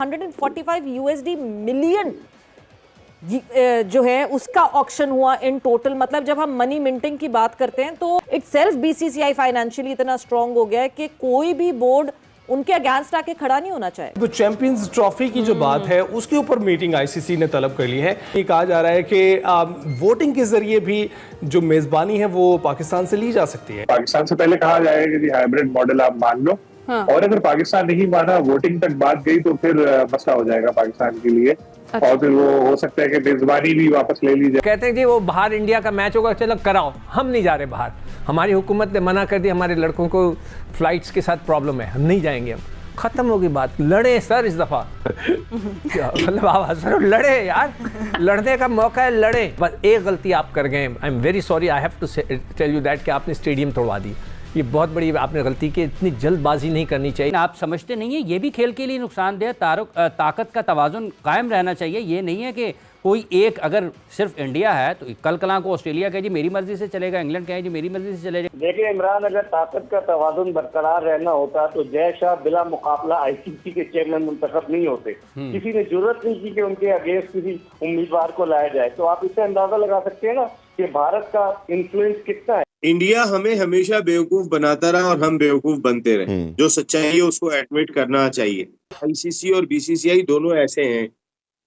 145 USD million जो है उसका ऑक्शन हुआ इन टोटल। मतलब जब हम मनी मिंटिंग की बात करते हैं तो इटसेल्फ बीसीसीआई फाइनेंशियली इतना स्ट्रांग हो गया है कि कोई भी बोर्ड उनके अगेंस्ट आके खड़ा नहीं होना चाहिए। तो चैंपियंस ट्रॉफी की जो बात है उसके ऊपर मीटिंग आईसीसी ने तलब कर ली है। ये कहा जा रहा है कि वोटिंग के जरिए भी जो मेजबानी है वो पाकिस्तान से ली जा सकती है। पाकिस्तान से पहले कहा जाएगा कि हाइब्रिड मॉडल आप मान लो, और अगर पाकिस्तान नहीं माना, वोटिंग तक बात गई तो फिर मसला हो जाएगा पाकिस्तान के लिए। और फिर वो हो सकता है कि मेजबानी भी वापस ले ली जाए। कहते हैं जी वो बाहर इंडिया का मैच होगा, चलो कराओ, हम नहीं जा रहे बाहर, हमारी हुकूमत ने मना कर दिया, हमारे लड़कों को फ्लाइट्स के साथ प्रॉब्लम है, हम नहीं जाएंगे। हम खत्म होगी बात, लड़े सर इस दफा मतलब आप सर लड़े यार, लड़ने का मौका है, लड़े। बस एक गलती आप कर गए, I am very sorry, I have to tell you that कि आपने स्टेडियम तोड़वा दी। ये बहुत बड़ी आपने गलती की, इतनी जल्दबाजी नहीं करनी चाहिए। आप समझते नहीं है ये भी खेल के लिए नुकसानदेह, ताकत का तवाजुन कायम रहना चाहिए। ये नहीं है कि कोई एक, अगर सिर्फ इंडिया है तो कल कला को ऑस्ट्रेलिया कहे जी मेरी मर्जी से चलेगा, इंग्लैंड कहे जी मेरी मर्जी से चलेगा। देखिए इमरान, अगर ताकत का तवाजुन बरकरार रहना होता तो जय शाह बिला मुकाबला आईसीसी के चेयरमैन मुंतखब नहीं होते। किसी ने जरूरत नहीं की कि उनके अगेंस्ट किसी उम्मीदवार को लाया जाए। तो आप इससे अंदाजा लगा सकते हैं ना कि भारत का इन्फ्लुएंस कितना है। इंडिया हमें हमेशा बेवकूफ बनाता रहा और हम बेवकूफ बनते रहे। जो सच्चाई है उसको एडमिट करना चाहिए। आईसीसी और बीसीसीआई दोनों ऐसे हैं,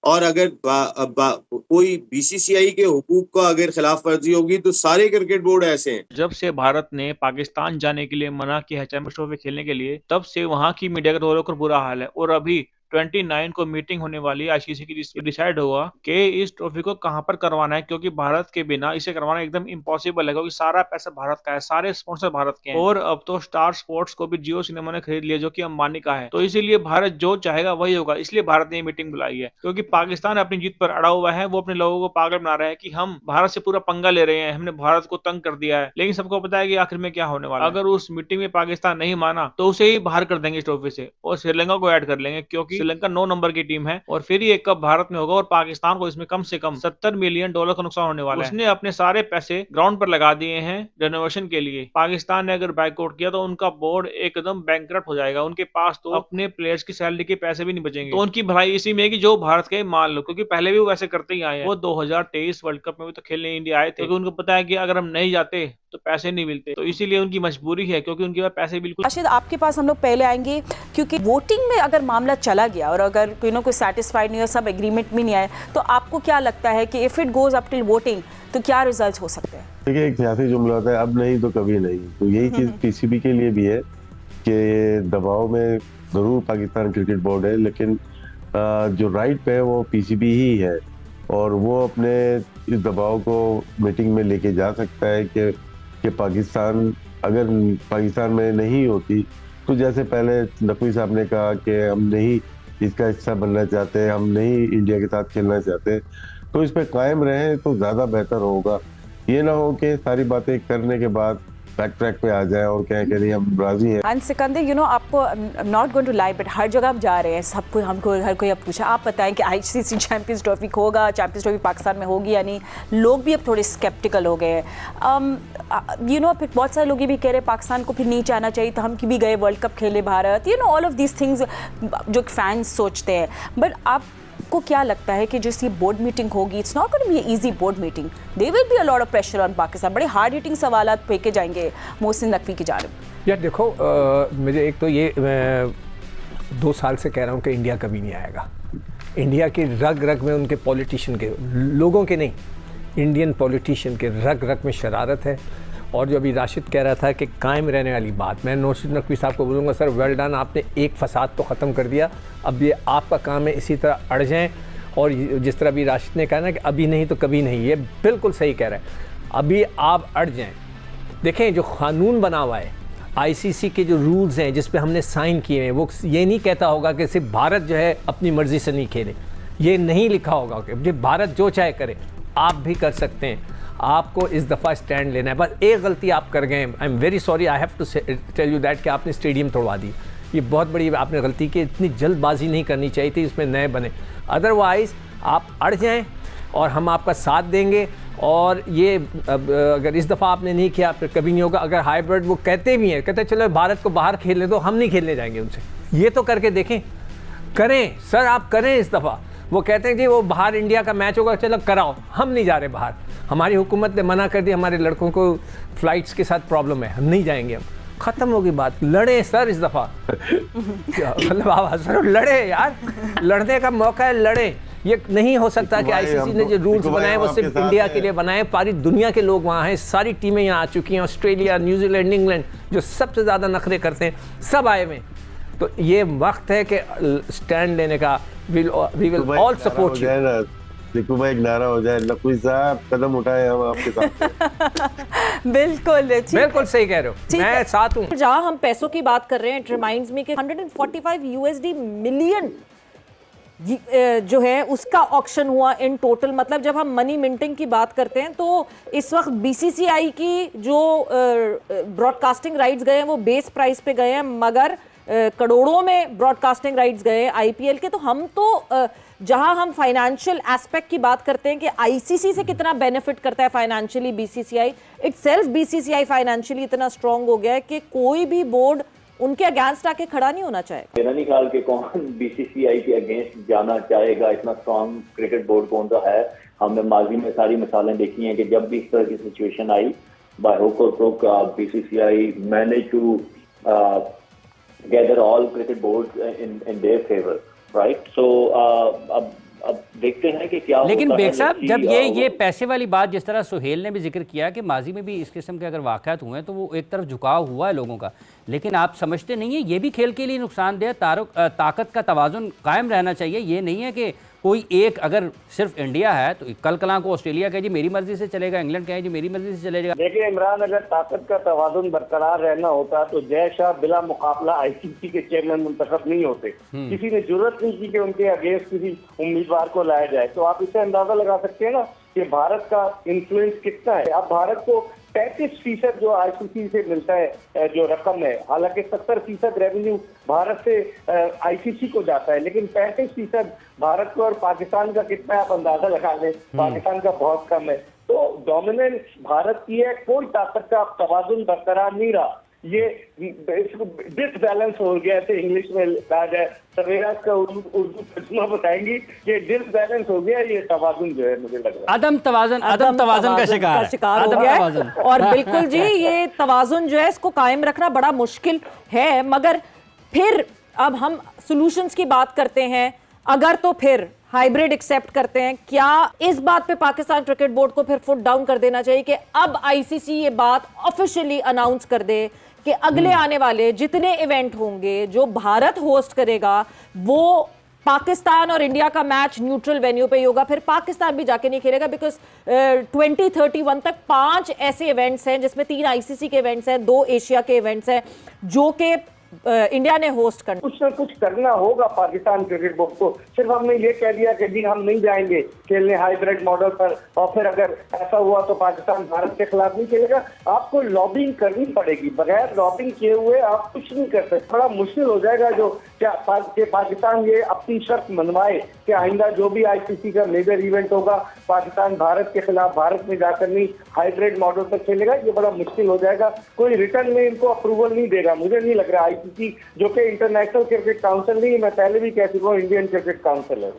और अगर कोई बीसीसीआई के हुकूक का अगर खिलाफ वर्जी होगी तो सारे क्रिकेट बोर्ड ऐसे हैं। जब से भारत ने पाकिस्तान जाने के लिए मना किया है चैंपियंस ट्रॉफी खेलने के लिए, तब से वहां की मीडिया का रो रो कर बुरा हाल है। और अभी 29 को मीटिंग होने वाली आईसीसी की, डिसाइड होगा कि इस ट्रॉफी को कहां पर करवाना है, क्योंकि भारत के बिना इसे करवाना एकदम इम्पॉसिबल है, क्योंकि सारा पैसा भारत का है, सारे स्पॉन्सर भारत के हैं। और अब तो स्टार स्पोर्ट्स को भी जियो सिनेमा ने खरीद लिया, जो कि अंबानी का है। तो इसीलिए भारत जो चाहेगा वही होगा। इसलिए भारत ने ये मीटिंग बुलाई है, क्योंकि पाकिस्तान अपनी जीत पर अड़ा हुआ है। वो अपने लोगों को पागल बना रहा है कि हम भारत से पूरा पंगा ले रहे हैं, हमने भारत को तंग कर दिया है। लेकिन सबको पता है कि आखिर में क्या होने वाला है। अगर उस मीटिंग में पाकिस्तान नहीं माना तो उसे ही बाहर कर देंगे इस ट्रॉफी से, और श्रीलंका को ऐड कर लेंगे, क्योंकि श्रीलंका 9 नंबर की टीम है। और फिर ये कप भारत में होगा, और पाकिस्तान को इसमें कम से कम $70 मिलियन का नुकसान होने वाला है। उसने अपने सारे पैसे ग्राउंड पर लगा दिए हैं रेनोवेशन के लिए। पाकिस्तान ने अगर बाइकआउट किया तो उनका बोर्ड एकदम बैंकरप्ट हो जाएगा। उनके पास तो अपने प्लेयर्स की सैलरी के पैसे भी नहीं बचेंगे। तो उनकी भलाई इसी में है कि जो भारत के मान लो, क्योंकि पहले भी वो वैसे करते ही आए हैं। वो 2023 वर्ल्ड कप में भी तो खेलने इंडिया आए थे, क्योंकि उनको पता है कि अगर हम नहीं जाते तो पैसे नहीं मिलते। तो इसीलिए उनकी मजबूरी है, क्योंकि उनके पास पैसे बिल्कुल। राशिद, आपके पास हम लोग पहले आएंगे, क्योंकि वोटिंग में अगर मामला चला गया और अगर कोई सेटिस्फाइड नहीं हो, सब एग्रीमेंट में नहीं आए, तो आपको क्या लगता है कि if it goes up till voting तो क्या रिजल्ट हो सकते हैं? देखिए, एक सियासी जुमला होता है, अब नहीं तो कभी नहीं। तो यही चीज पीसीबी के लिए भी है कि दबाव में जरूर पाकिस्तान क्रिकेट बोर्ड है, लेकिन जो राइट पे है वो पीसीबी ही है, और वो अपने इस दबाव को मीटिंग में लेके जा सकता है कि पाकिस्तान, अगर पाकिस्तान में नहीं होती तो जैसे पहले नकवी साहब ने कहा कि हम नहीं इसका हिस्सा बनना चाहते, हम नहीं इंडिया के साथ खेलना चाहते, तो इस पे कायम रहें तो ज़्यादा बेहतर होगा। ये ना हो कि सारी बातें करने के बाद बैक ट्रैक पे आ जाए और कहें कि नहीं हम राजी हैं। एंड सिकंदर, आपको not going to lie, but हर जगह आप जा रहे हैं, सबको हमको हर कोई अब पूछा, आप बताएं कि आईसीसी चैंपियंस ट्रॉफी होगा, चैंपियंस ट्रॉफी पाकिस्तान में होगी या नहीं। लोग भी अब थोड़े स्केप्टिकल हो गए हैं। फिर बहुत सारे लोग ये भी कह रहे हैं पाकिस्तान को फिर नहीं चाहना चाहिए, तो हम भी गए वर्ल्ड कप खेले Bharat, all of these things जो फैंस सोचते हैं। बट आप को क्या लगता है कि जिस ये बोर्ड मीटिंग होगी, it's not going to be a easy board meeting, there will be a lot of pressure on Pakistan, बड़े हार्ड हिटिंग सवालात फेंके जाएंगे मोहसिन नकवी की जानिब। यार देखो, मुझे एक तो ये 2 साल से कह रहा हूँ कि इंडिया कभी नहीं आएगा। इंडिया की रग रग में, उनके पॉलिटिशियन के, लोगों के नहीं, इंडियन पॉलिटिशियन के रग रग में शरारत है। और जो अभी राशिद कह रहा था कि कायम रहने वाली बात, मैं मोहसिन नकवी साहब को बोलूँगा, सर वेल डन, आपने एक फसाद तो ख़त्म कर दिया, अब ये आपका काम है इसी तरह अड़ जाएं। और जिस तरह अभी राशिद ने कहा ना कि अभी नहीं तो कभी नहीं, ये बिल्कुल सही कह रहे हैं, अभी आप अड़ जाएं। देखें, जो कानून बना हुआ है, आईसीसी के जो रूल्स हैं जिस पे हमने साइन किए हैं, वो ये नहीं कहता होगा कि सिर्फ भारत जो है अपनी मर्ज़ी से नहीं खेले, ये नहीं लिखा होगा कि भारत जो चाहे करे, आप भी कर सकते हैं। आपको इस दफ़ा स्टैंड लेना है। बस एक गलती आप कर गए, I am very sorry, I have to tell you that कि आपने स्टेडियम तोड़वा दी। ये बहुत बड़ी आपने गलती की, इतनी जल्दबाजी नहीं करनी चाहिए थी, इसमें नए बने। अदरवाइज़ आप अड़ जाएं और हम आपका साथ देंगे। और ये अगर इस दफ़ा आपने नहीं किया फिर कभी नहीं होगा। अगर हाइब्रिड वो कहते भी हैं, कहते चलो भारत को बाहर खेलने दो, हम नहीं खेलने जाएंगे उनसे, ये तो करके देखें। करें सर, आप करें इस दफ़ा। वो कहते हैं जी वो बाहर इंडिया का मैच होगा, चलो कराओ, हम नहीं जा रहे बाहर। हमारी हुकूमत ने मना कर दिया, हमारे लड़कों को फ्लाइट्स के साथ प्रॉब्लम है, हम नहीं जाएंगे। हम ख़त्म होगी बात, लड़े सर इस दफ़ा। मतलब आप सर लड़े यार, लड़ने का मौका है, लड़े। ये नहीं हो सकता कि आईसीसी ने जो रूल्स बनाए वो सिर्फ इंडिया के लिए बनाए, सारी दुनिया के लोग वहाँ हैं, सारी टीमें यहाँ आ चुकी हैं, ऑस्ट्रेलिया, न्यूजीलैंड, इंग्लैंड जो सबसे ज़्यादा नखरे करते हैं, सब आए हुए। तो ये वक्त है कि स्टैंड लेने का। We will all support you. देखो भाई, एक नारा हो जाए, नकवी साहब कदम उठाए, हम आपके साथ। बिल्कुल बिल्कुल सही कह रहे हो, मैं साथ हूँ। जहाँ हम पैसों की बात कर रहे हैं, इट रिमाइंड्स मी कि 145 USD मिलियन जो है उसका ऑक्शन हुआ इन टोटल। मतलब जब हम मनी मिंटिंग की बात करते हैं तो इस वक्त BCCI की जो ब्रॉडकास्टिंग राइट्स गए हैं वो बेस प्राइस पे गए हैं, मगर करोड़ों में ब्रॉडकास्टिंग राइट्स गए IPL के। तो हम तो जहां हम फाइनेंशियल एस्पेक्ट की बात करते हैं कि ICC से कितना बेनिफिट करता है financially BCCI, itself BCCI financially इतना स्ट्रांग हो गया है कि कोई भी बोर्ड उनके अगेंस्ट आके खड़ा नहीं होना चाहेगा। मेरा नहीं ख्याल कि कौन BCCI के अगेंस्ट जाना चाहेगा, इतना स्ट्रांग क्रिकेट बोर्ड कौन सा है। हमने माजी में सारी मिसालें देखी हैं कि जब भी इस तरह की सिचुएशन आई, बाय हुक और crook BCCI manage to gather all cricket boards in their favor, right? So अब देखते हैं कि क्या लेकिन होता है। बेग साहब, जब ये पैसे वाली बात, जिस तरह सुहेल ने भी जिक्र किया कि माजी में भी इस किस्म के अगर वाक़यात हुए हैं तो वो एक तरफ झुकाव हुआ है लोगों का, लेकिन आप समझते नहीं है ये भी खेल के लिए नुकसानदेह? ताकत का तवाज़ुन कायम रहना चाहिए। ये नहीं है कि कोई एक, अगर सिर्फ इंडिया है तो कल कलां को ऑस्ट्रेलिया कहे जी मेरी मर्जी से चलेगा, इंग्लैंड कहे जी मेरी मर्जी से चलेगा। देखिए इमरान, अगर ताकत का तवाज़ुन बरकरार रहना होता तो जय शाह बिला मुकाबला ICC के चेयरमैन मुंतखब नहीं होते। किसी ने जरूरत नहीं की कि उनके अगेंस्ट किसी उम्मीदवार को लाया जाए। तो आप इससे अंदाजा लगा सकते हैं ना कि भारत का इन्फ्लुएंस कितना है। अब भारत को 35% जो ICC से मिलता है जो रकम है, हालांकि 70% रेवेन्यू भारत से ICC को जाता है, लेकिन 35% भारत को और पाकिस्तान का कितना है आप अंदाजा लगा लें। पाकिस्तान का बहुत कम है। तो डोमिनेंस भारत की है, कोई ताकत का तवाज़ुन बरकरार नहीं रहा। ये डिसबैलेंस हो गया थे, इंग्लिश में कहा जाए, सवेरा का उर्दू तर्जुमा बताएंगी कि डिसबैलेंस हो गया ये तवाज़ुन जो है, मुझे लग रहा है अदम तवाज़ुन का शिकार हो गया है। और बिल्कुल जी, ये तवाज़ुन जो है इसको कायम रखना बड़ा मुश्किल है। मगर फिर अब हम सॉल्यूशंस की बात करते हैं, अगर तो फिर हाइब्रिड एक्सेप्ट करते हैं, क्या इस बात पे पाकिस्तान क्रिकेट बोर्ड को फिर फुट डाउन कर देना चाहिए कि अब ICC ये बात ऑफिशियली अनाउंस कर दे कि अगले आने वाले जितने इवेंट होंगे जो भारत होस्ट करेगा वो पाकिस्तान और इंडिया का मैच न्यूट्रल वेन्यू पे ही होगा। फिर पाकिस्तान भी जाके नहीं खेलेगा, बिकॉज 2031 तक 5 ऐसे इवेंट्स हैं जिसमें 3 ICC के इवेंट्स हैं, 2 एशिया के इवेंट्स हैं जो कि इंडिया ने होस्ट करना। कुछ ना कुछ करना होगा पाकिस्तान क्रिकेट बोर्ड को। सिर्फ हमने ये कह दिया कि जी हम नहीं जाएंगे खेलने हाइब्रिड मॉडल पर, और फिर अगर ऐसा हुआ तो पाकिस्तान भारत के खिलाफ नहीं खेलेगा। आपको लॉबिंग करनी पड़ेगी, बगैर लॉबिंग किए हुए आप कुछ नहीं कर सकते। बड़ा मुश्किल हो जाएगा जो क्या पाकिस्तान ये अपनी शर्त मनवाए कि आइंदा जो भी ICC का मेजर इवेंट होगा पाकिस्तान भारत के खिलाफ भारत में जाकर नहीं हाइब्रिड मॉडल पर खेलेगा। ये बड़ा मुश्किल हो जाएगा। कोई रिटर्न में इनको अप्रूवल नहीं देगा, मुझे नहीं लग रहा। ICC जो कि इंटरनेशनल क्रिकेट काउंसिल नहीं, मैं पहले भी कह चुका हूँ, इंडियन क्रिकेट काउंसिल है।